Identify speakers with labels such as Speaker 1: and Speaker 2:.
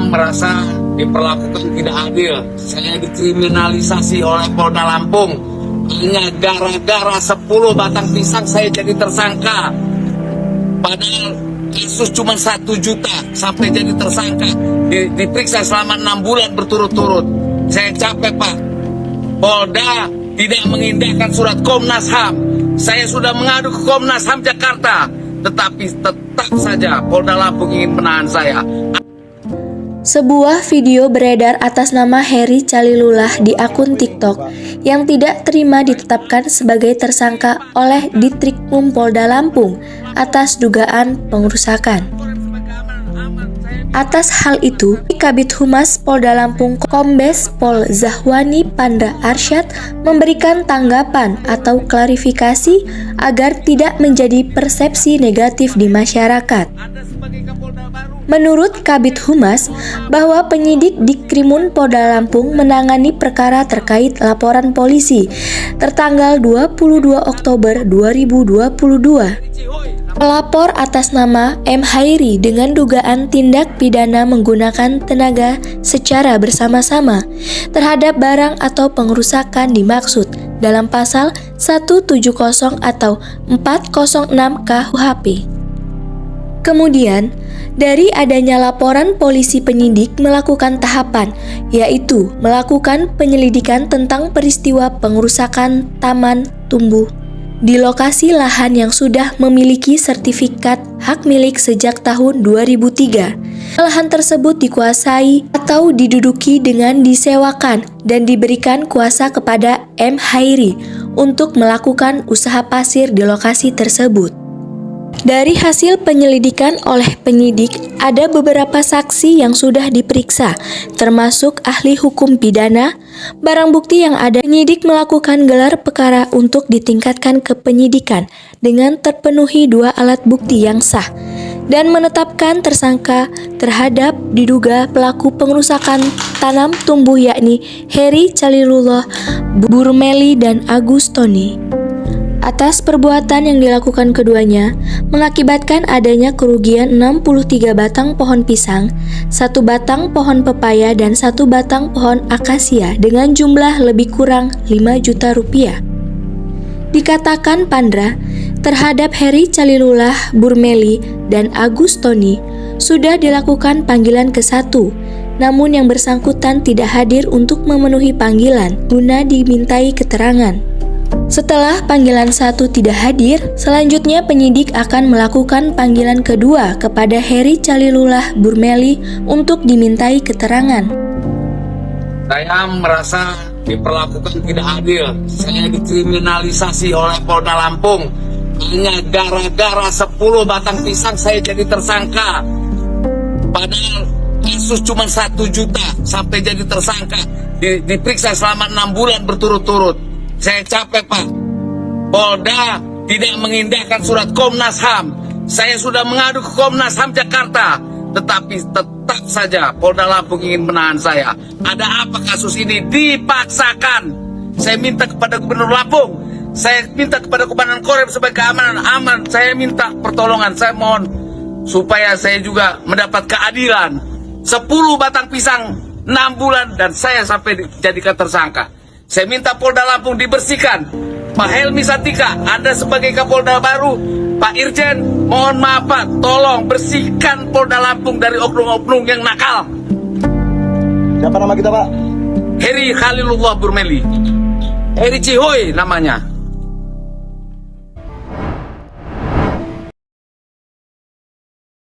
Speaker 1: merasa diperlakukan tidak adil. Saya dikriminalisasi oleh Polda Lampung. Hanya gara-gara 10 batang pisang saya jadi tersangka. Padahal kasus cuma 1 juta sampai jadi tersangka. Diperiksa selama 6 bulan berturut-turut. Saya capek, Pak. Polda tidak mengindahkan surat Komnas HAM. Saya sudah mengadu ke Komnas HAM Jakarta. Tetapi tetap saja Polda Lampung ingin menahan saya.
Speaker 2: Sebuah video beredar atas nama Heri Calilullah di akun TikTok yang tidak terima ditetapkan sebagai tersangka oleh Ditrikmum Polda Lampung atas dugaan pengerusakan. Atas hal itu, Kabid Humas Polda Lampung Kombes Pol Zahwani Pandra Arsyad memberikan tanggapan atau klarifikasi agar tidak menjadi persepsi negatif di masyarakat. Menurut Kabid Humas, bahwa penyidik Dikrimun Polda Lampung menangani perkara terkait laporan polisi tertanggal 22 Oktober 2022. Pelapor atas nama M. Hairi dengan dugaan tindak pidana menggunakan tenaga secara bersama-sama terhadap barang atau pengerusakan dimaksud dalam pasal 170 atau 406 KUHP. Kemudian, dari adanya laporan polisi penyidik melakukan tahapan, yaitu melakukan penyelidikan tentang peristiwa pengerusakan taman tumbuh di lokasi lahan yang sudah memiliki sertifikat hak milik sejak tahun 2003. Lahan tersebut dikuasai atau diduduki dengan disewakan dan diberikan kuasa kepada M. Hairi untuk melakukan usaha pasir di lokasi tersebut. Dari hasil penyelidikan oleh penyidik, ada beberapa saksi yang sudah diperiksa, termasuk ahli hukum pidana. Barang bukti yang ada, penyidik melakukan gelar perkara untuk ditingkatkan ke penyidikan dengan terpenuhi 2 alat bukti yang sah dan menetapkan tersangka terhadap diduga pelaku pengerusakan tanam tumbuh yakni Heri Calilullah Burmeli dan Agus Tony. Atas perbuatan yang dilakukan keduanya, mengakibatkan adanya kerugian 63 batang pohon pisang, 1 batang pohon pepaya, dan 1 batang pohon akasia dengan jumlah lebih kurang 5 juta rupiah. Dikatakan Pandra, terhadap Heri Calilullah Burmeli dan Agus Tony sudah dilakukan panggilan ke-1, namun yang bersangkutan tidak hadir untuk memenuhi panggilan guna dimintai keterangan. Setelah panggilan 1 tidak hadir, selanjutnya penyidik akan melakukan panggilan kedua kepada Heri Calilullah Burmeli untuk dimintai keterangan.
Speaker 1: Saya merasa diperlakukan tidak adil. Saya dikriminalisasi oleh Polda Lampung. Hanya gara-gara 10 batang pisang saya jadi tersangka. Padahal kasus cuma 1 juta sampai jadi tersangka. Diperiksa selama 6 bulan berturut-turut. Saya capek, Pak. Polda tidak mengindahkan surat Komnas HAM. Saya sudah mengadu ke Komnas HAM Jakarta. Tetapi tetap saja Polda Lampung ingin menahan saya. Ada apa kasus ini? Dipaksakan. Saya minta kepada Gubernur Lampung. Saya minta kepada Komandan Korem sebagai keamanan aman. Saya minta pertolongan. Saya mohon supaya saya juga mendapat keadilan. 10 batang pisang 6 bulan dan saya sampai dijadikan tersangka. Saya minta Polda Lampung dibersihkan. Pak Helmi Satika, Anda sebagai Kapolda baru. Pak Irjen, mohon maaf Pak, tolong bersihkan Polda Lampung dari oknum-oknum yang nakal.
Speaker 3: Siapa nama kita, Pak?
Speaker 1: Heri Calilullah Burmeli. Heri Cihoy namanya.